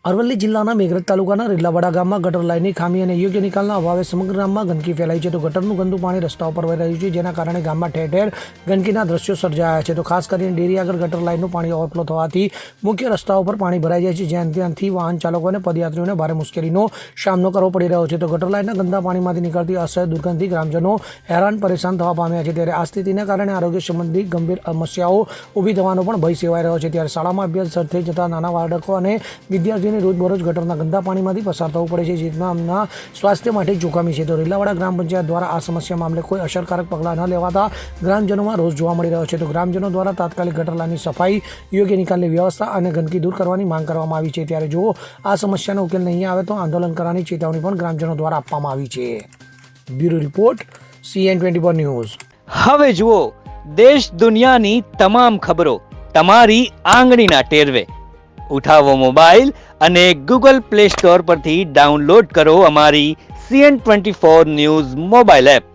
અરવલ્લી જિલ્લાના મેઘરજ તાલુકાના રીલાવાડા ગામમાં ગટર લાઇનની ખામી અને યોગ્ય નિકાલના અભાવે સમગ્ર ગામમાં ગંદકી ફેલાઈ છે. તો ગટરનું ગંદુ પાણી રસ્તા પર વહી રહ્યું છે, જેના કારણે ગામમાં ઠેર ઠેર ગંદકીના દ્રશ્યો સર્જાયા છે. તો ખાસ કરીને ડેરી આગળ ગટર લાઇનનું પાણી ઓવરફ્લો થવાથી મુખ્ય રસ્તાઓ પર પાણી ભરાઈ જાય છે, ત્યાંથી વાહન ચાલકો અને પદયાત્રીઓને ભારે મુશ્કેલીનો સામનો કરવો પડી રહ્યો છે. તો ગટર લાઇનના ગંદા પાણીમાંથી નીકળતી અસહ્ય દુર્ગંધથી ગ્રામજનો હેરાન પરેશાન થવા પામ્યા છે. ત્યારે આ સ્થિતિના કારણે આરોગ્ય સંબંધી ગંભીર સમસ્યાઓ ઊભી થવાનો પણ ભય સેવાઈ રહ્યો છે. ત્યારે શાળામાં અભ્યાસ અર્થે જતા નાના બાળકો અને વિદ્યાર્થીઓને રોજબરોજ ગટરના ગંદા પાણીમાંથી પસાર થવું પડે છે, જેમાં એમના સ્વાસ્થ્ય માટે જોખમી છે. તો રીલાવાડા ગ્રામ પંચાયત દ્વારા આ સમસ્યા મામલે કોઈ અસરકારક પગલાં ન લેવાતા ગ્રામજનોમાં રોષ જોવા મળી રહ્યો છે. તો ગ્રામજનો દ્વારા તાત્કાલિક ગટર લાઇનની સફાઈ, યોગ્ય નિકાલની વ્યવસ્થા અને ગંદકી દૂર કરવાની માંગ કરવામાં આવી છે. ત્યારે જો આ સમસ્યાનો ઉકેલ નહીં આવે તો આંદોલન કરવાની ચેતવણી પણ ગ્રામજનો દ્વારા આપવામાં આવી છે. Bureau report, CN24 news. હવે જુઓ દેશ દુનિયાની તમામ ખબરો તમારી આંગળીના ટેરવે. ઉઠાવો મોબાઈલ અને ગૂગલ પ્લે સ્ટોર પરથી ડાઉનલોડ કરો અમારી CN24 ન્યૂઝ મોબાઈલ એપ.